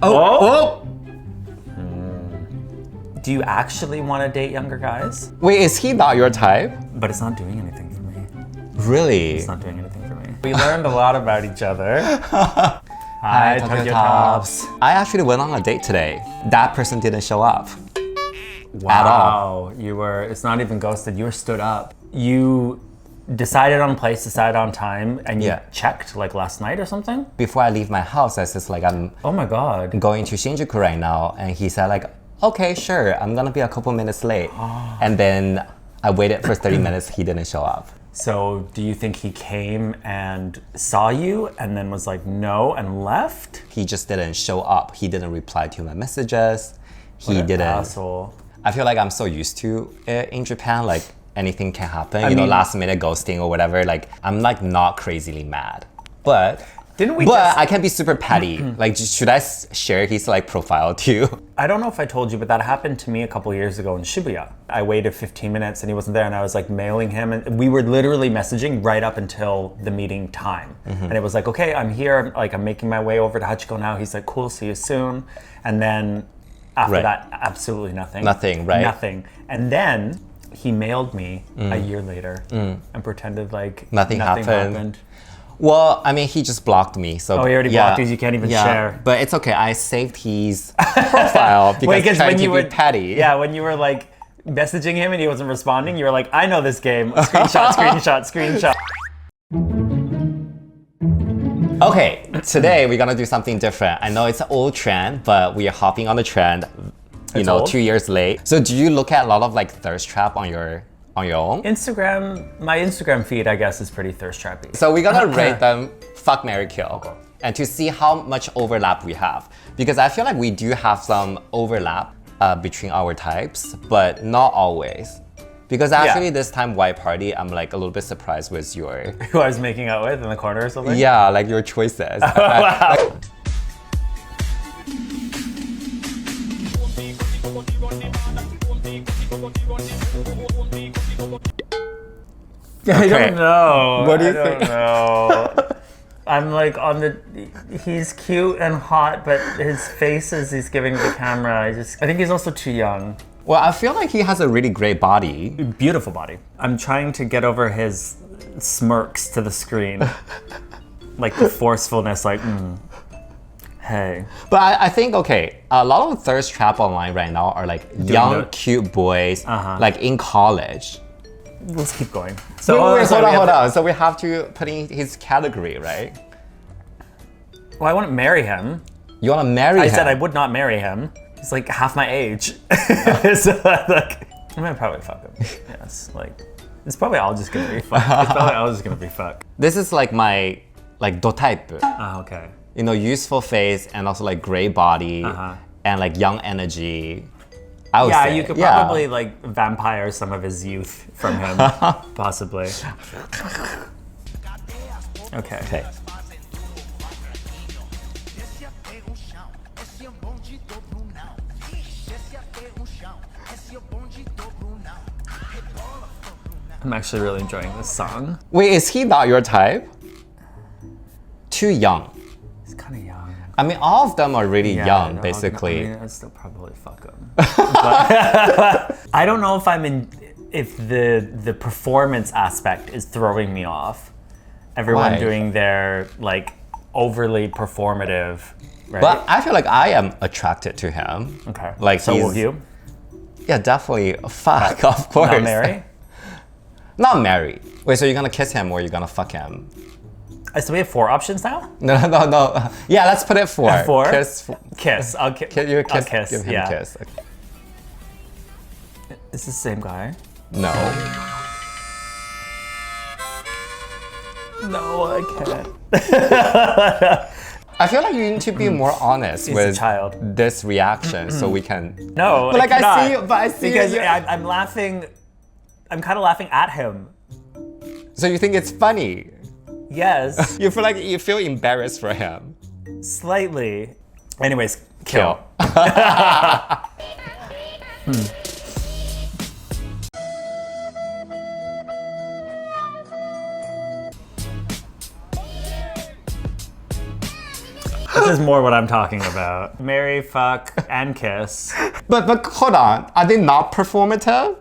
Oh! Do you actually want to date younger guys? Wait, is he not your type? But it's not doing anything for me. Really? It's not doing anything for me. We learned a lot about each other. Hi, Tokyo Tops. I actually went on a date today. That person didn't show up. Wow. At all. It's not even ghosted, you were stood up. You decided on place, decided on time, and you checked like last night or something? Before I leave my house, I said like, I'm oh my God, going to Shinjuku right now. And he said like, okay, sure, I'm gonna be a couple minutes late. And then I waited for 30 minutes, he didn't show up. So do you think he came and saw you and then was like, no, and left? He just didn't show up. He didn't reply to my messages. What an asshole. I feel like I'm so used to it in Japan, like anything can happen, you know, last minute ghosting or whatever. Like I'm like not crazily mad, but I can be super petty. Like, should I share his like profile too? I don't know if I told you, but that happened to me a couple years ago in Shibuya. I waited 15 minutes and he wasn't there, and I was like mailing him, and we were literally messaging right up until the meeting time. And it was like, okay, I'm here, like I'm making my way over to Hachiko now. He's like, cool, see you soon. And then after that, absolutely nothing. Nothing, right? Nothing. And then he mailed me a year later and pretended like nothing happened. Well, I mean, he just blocked me. So he already blocked you, so you can't even share. But it's okay, I saved his profile because trying to be petty. Yeah, when you were like messaging him and he wasn't responding, you were like, I know this game. Screenshot, screenshot, screenshot. Okay, today we're gonna do something different. I know it's an old trend, but we are hopping on the trend, you know, 2 years late. So do you look at a lot of like thirst trap on your own? Instagram, my Instagram feed, I guess, is pretty thirst trappy. So we're gonna rate them fuck, marry, kill. And to see how much overlap we have. Because I feel like we do have some overlap between our types, but not always. Because actually this time White Party, I'm like a little bit surprised with your... Who I was making out with in the corner or something? Yeah, like your choices. Wow. I don't know. What do you think? I don't know. I'm like on the... He's cute and hot, but his face as he's giving the camera, I think he's also too young. Well, I feel like he has a really great body. Beautiful body. I'm trying to get over his smirks to the screen. Like the forcefulness, like, hey. But I think, okay, a lot of thirst trap online right now are like young, cute boys, like in college. Let's keep going. So wait, hold on. So we have to put in his category, right? Well, I wouldn't marry him. You want to marry him? I said I would not marry him. He's like half my age. So like, I'm gonna probably fuck him. Yes, like, it's probably all just gonna be fuck. This is like my, like, do type. Okay. You know, useful face and also like gray body and like young energy. I would say. You could probably like vampire some of his youth from him, possibly. Okay. I'm actually really enjoying this song. Wait, is he not your type? Too young. He's kind of young. I mean, all of them are really young, basically. I mean, I'd still probably fuck him. But I don't know if the performance aspect is throwing me off. Everyone doing their like overly performative, right? But I feel like I am attracted to him. Okay. Like, so will you? Yeah, definitely. Fuck, of course. Not marry? Not marry. Wait, so you're gonna kiss him or you're gonna fuck him? So we have 4 options now? No. Yeah, let's put it 4. 4? Kiss. I'll kiss. Give him a kiss. Okay. Is this the same guy? No. No, I can't. I feel like you need to be more honest with this reaction so we can... No, but like I see because I'm laughing. I'm kind of laughing at him. So you think it's funny? Yes. You feel embarrassed for him? Slightly. Anyways, kill. This is more what I'm talking about. Marry, fuck, and kiss. But hold on, are they not performative?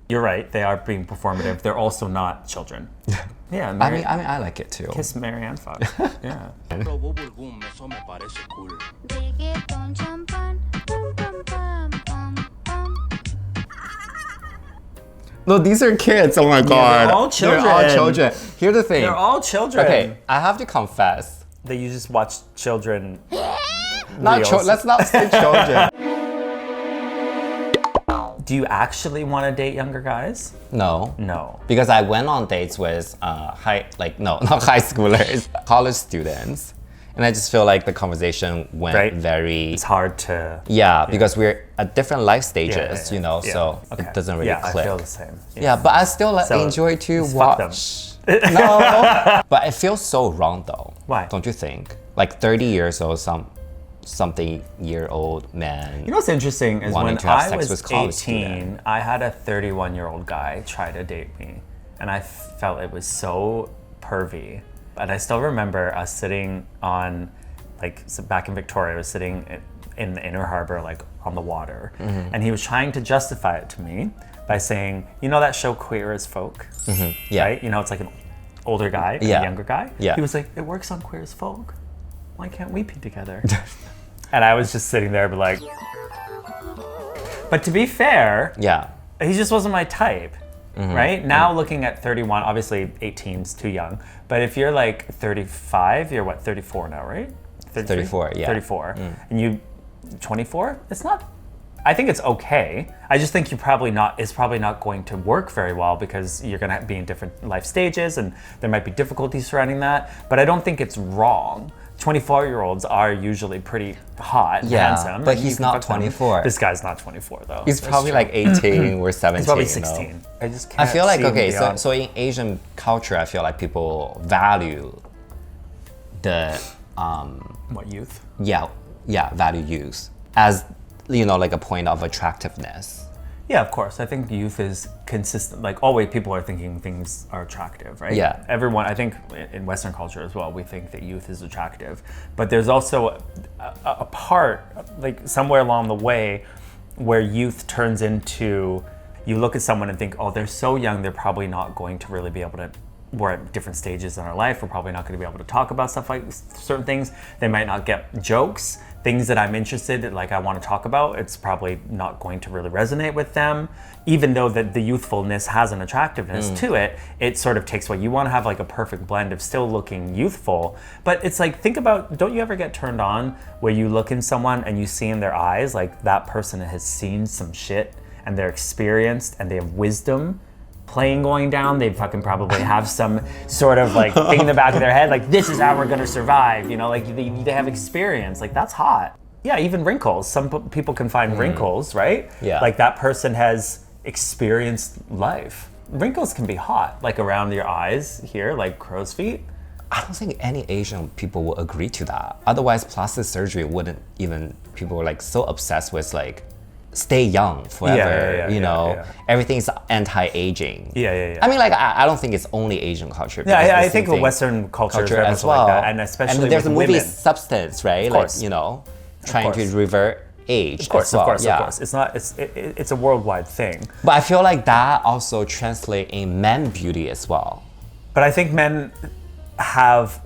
You're right, they are being performative. They're also not children. Yeah, I marry, mean, I like it too. kiss, marry, and fuck. Yeah. Reggaeton champán, pam pam pam pam pam. No, these are kids. Oh my god. they're all children. They're all children. Here's the thing. They're all children. Okay, I have to confess. That you just watch children. Let's not say children. Do you actually want to date younger guys? No. No. Because I went on dates with not high schoolers, college students. And I just feel like the conversation went very... It's hard to... Yeah, because we're at different life stages, Yeah. so it doesn't really click. I feel the same. Yeah, but I still enjoy to watch. No, but it feels so wrong though. Why? Don't you think? Like 30 years old, something year old man. You know what's interesting is wanting when to have I sex was with college 18, student. I had a 31-year-old guy try to date me, and I felt it was so pervy. And I still remember us sitting on, back in Victoria, I was sitting in the Inner Harbor, on the water, and he was trying to justify it to me by saying, you know that show Queer as Folk? Yeah. Right? You know, it's like an older guy and Yeah. a younger guy. Yeah. He was like, it works on Queer as Folk. Why can't we be together? And I was just sitting there, but to be fair, Yeah. he just wasn't my type, right? Now looking at 31, obviously 18's too young, but if you're 35, you're what, 34 now, right? 33? 34, yeah. 34, and you 24, it's not, I think it's okay. I just think it's probably not going to work very well because you're gonna be in different life stages and there might be difficulties surrounding that, but I don't think it's wrong. 24-year-olds are usually pretty hot and handsome. But and he's you can not fuck them. 24. This guy's not 24 though. He's That's probably true. 18 or 17. He's probably you know? 16. I just can't I feel like, see him okay, beyond. so in Asian culture, I feel like people value the, What, youth? value youth as, a point of attractiveness. Yeah, of course. I think youth is consistent. Always people are thinking things are attractive, right? Yeah. Everyone, I think in Western culture as well, we think that youth is attractive. But there's also a part, somewhere along the way, where youth turns into, you look at someone and think, oh, they're so young, they're probably not going to really be able to, we're at different stages in our life, we're probably not going to be able to talk about stuff like certain things. They might not get jokes. Things that I'm interested in, I want to talk about, it's probably not going to really resonate with them. Even though the youthfulness has an attractiveness to it, it sort of takes away. You want to have a perfect blend of still looking youthful, but it's think about, don't you ever get turned on where you look in someone and you see in their eyes, that person has seen some shit and they're experienced and they have wisdom, plane going down, they fucking probably have some sort of thing in the back of their head, this is how we're gonna survive, they have experience, that's hot. Yeah, even wrinkles. Some people can find wrinkles, right? Yeah. That person has experienced life. Wrinkles can be hot, around your eyes here, crow's feet. I don't think any Asian people will agree to that. Otherwise, plastic surgery wouldn't even, people were so obsessed with stay young forever, everything's anti-aging. Yeah. I mean, I don't think it's only Asian culture. Yeah, because I the think same thing- Western culture is very as much well. like that, and especially there's with a movie women. Substance, right? course. Trying course. to revert age. Of course, as well. of course. It's not. It's a worldwide thing. But I feel like that also translates in men beauty as well. But I think men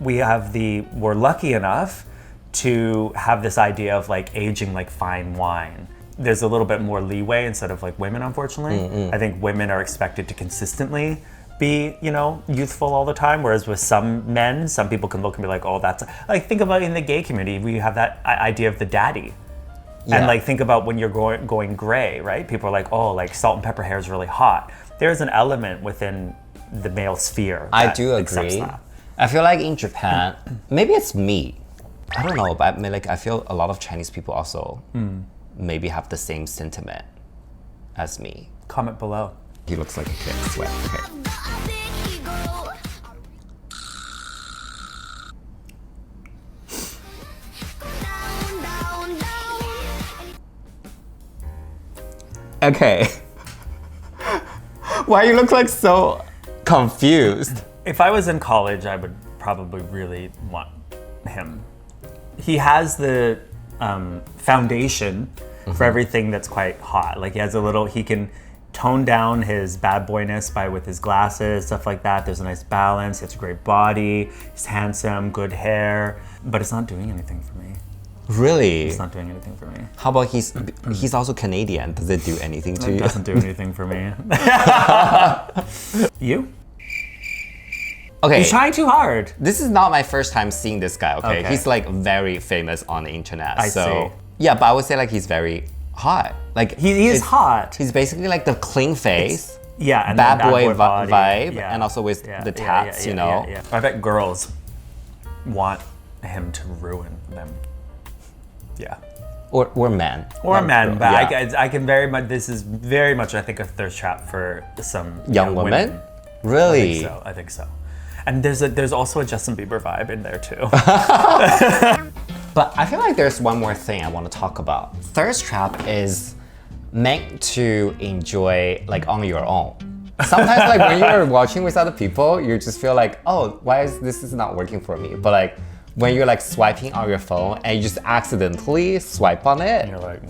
we're lucky enough to have this idea of aging like fine wine. There's a little bit more leeway instead of women, unfortunately. I think women are expected to consistently be, youthful all the time. Whereas with some men, some people can look and be like, oh, that's think about in the gay community, we have that idea of the daddy. Yeah. And think about when you're going gray, right? People are like, oh, salt and pepper hair is really hot. There's an element within the male sphere. I that do accepts agree. that. I feel like in Japan, maybe it's me. I don't know, but I feel a lot of Chinese people also maybe have the same sentiment as me. Comment below. He looks like a kid, I swear. Okay. Okay. Why you look so confused? If I was in college, I would probably really want him. he has the foundation for everything that's quite hot. Like he has a little, he can tone down his bad boyness with his glasses, stuff like that. There's a nice balance. He has a great body. He's handsome, good hair, but it's not doing anything for me. Really? It's not doing anything for me. How about he's also Canadian? Does it do anything to It you? doesn't do anything for me. You? Okay. You're trying too hard. This is not my first time seeing this guy, okay? Okay. He's like very famous on the internet. I so see. yeah, but I would say like he's very hot. Like He is hot. He's basically like the clean face, Yeah, and bad then boy body. vibe, Yeah. and also with Yeah, the yeah, tats, yeah, you know? Yeah. I bet girls want him to ruin them. Yeah. Or men. Or men, but Yeah. I can very much, this is very much, I think, a thirst trap for some Young women? Really? I think so. And there's also a Justin Bieber vibe in there too. But I feel like there's one more thing I want to talk about. Thirst trap is meant to enjoy like on your own. Sometimes like when you're watching with other people, you just feel like, oh, why is this is not working for me? But like when you're like swiping on your phone and you just accidentally swipe on it, You're like,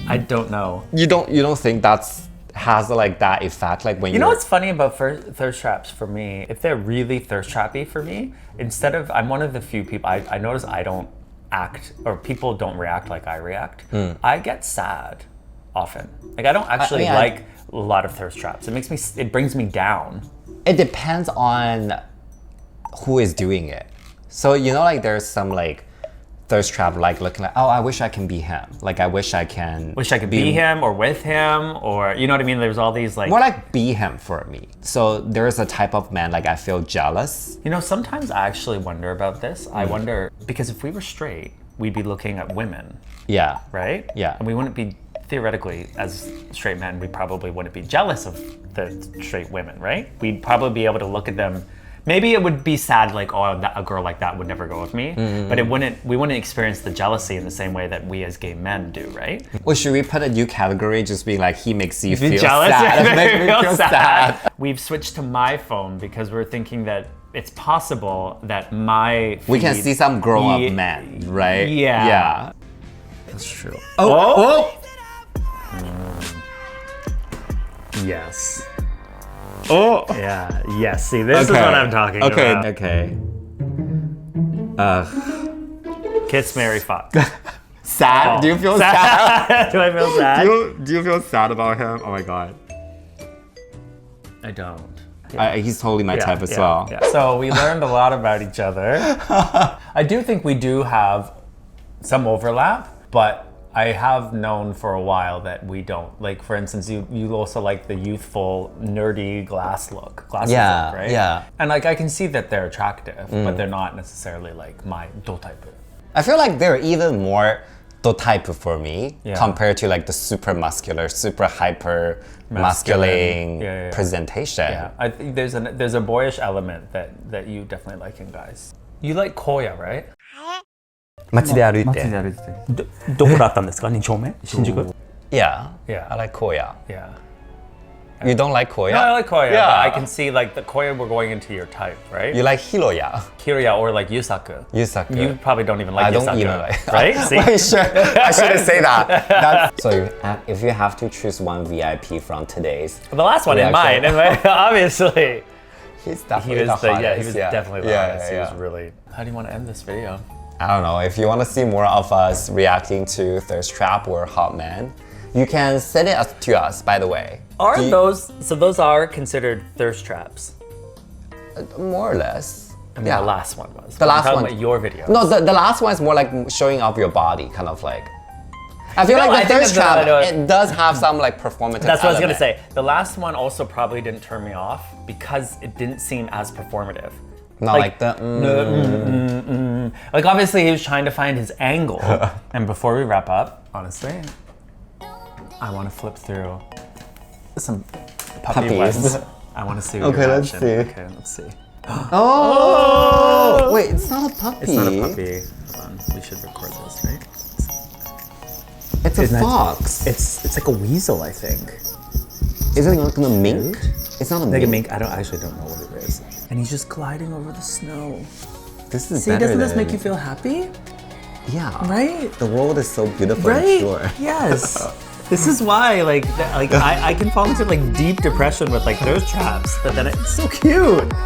I don't know. you don't think that's has like that effect like when You know what's funny about thirst traps for me? If they're really thirst trappy for me, instead of, I'm one of the few people, I notice I don't act, or people don't react like I react. I get sad often. Like I don't actually mean, like a lot of thirst traps. It brings me down. it depends on who is doing it. So you know like there's some like thirst trap like looking like, oh, I wish I can be him. Like I wish I could be him or with him, or you know what I mean? There's all these like, more like be him for me. So there's a type of man like I feel jealous. you know, sometimes I actually wonder about this. I wonder, because if we were straight, we'd be looking at women, Yeah. right? Yeah. And we wouldn't be, theoretically, as straight men, we probably wouldn't be jealous of the straight women, right? We'd probably be able to look at them. Maybe it would be sad, like, oh, a girl like that would never go with me. But we wouldn't experience the jealousy in the same way that we as gay men do, right? Well, should we put a new category just being like he makes you feel jealous? sad? Yeah, Make me feel sad. We've switched to my phone because we're thinking that it's possible that my We can feed- see some grown up Ye- men, right? Yeah. Yeah. That's true. Oh! Yes. Oh! Yeah, yes. See, this is what I'm talking about. Okay. Kiss, marry, fuck. Sad? Oh. Do you feel sad? Do I feel sad? Do you feel sad about him? Oh my god. I don't. He's totally my type as well. Yeah. So we learned a lot about each other. I do think we do have some overlap, but I have known for a while that we don't. Like, for instance, you also like the youthful, nerdy glasses look, right? Yeah. And like, I can see that they're attractive, but they're not necessarily like my do type. I feel like they're even more the type for me Yeah. compared to like the super muscular, super hyper masculine Yeah. presentation. Yeah, I think there's a boyish element that you definitely like in guys. You like Koya, right? 街で歩いて。どこだったんですか？2丁目？新宿？ Yeah. Yeah. I like Koya. Yeah. You don't like Koya? No, I like Koya. Yeah. But I can see like the Koya we're going into your type, right? You like Hiroya? Kirya or like Yusaku. Yusaku. You probably don't even like I Yusaku. don't even like. Right? See? I shouldn't say that. So if you have to choose one VIP from today's, The last one in mine, obviously. he's He definitely was the hottest. he was definitely the hottest. He Yeah. was really. How do you want to end this video? I don't know. If you want to see more of us reacting to thirst trap or hot men, you can send it to us. By the way, Are those are considered thirst traps? more or less? I mean, the last one was. The last I'm talking one. about your video. No, the last one is more like showing off your body, kind of like. I feel No, I like the think thirst that trap, the- it does have some like performative. That's what I was gonna element. say. The last one also probably didn't turn me off because it didn't seem as performative. Not like the. Like obviously he was trying to find his angle. And before we wrap up, honestly, I want to flip through some puppy Puppies. ones. I want to see. Okay, your let's reaction. see. Okay, let's see. Oh! Wait, it's not a puppy. It's not a puppy. Hold on, we should record this, right? It's a Isn't it- fox. It's like a weasel, I think. Is it like a mink? It's not a Like a mink. mink. I actually don't know what it is. And he's just gliding over the snow. This is See, better doesn't this than- make you feel happy? Yeah. Right? The world is so beautiful and Right? pure. Yes. This is why, I can fall into like deep depression with like thirst traps, but then it's so cute.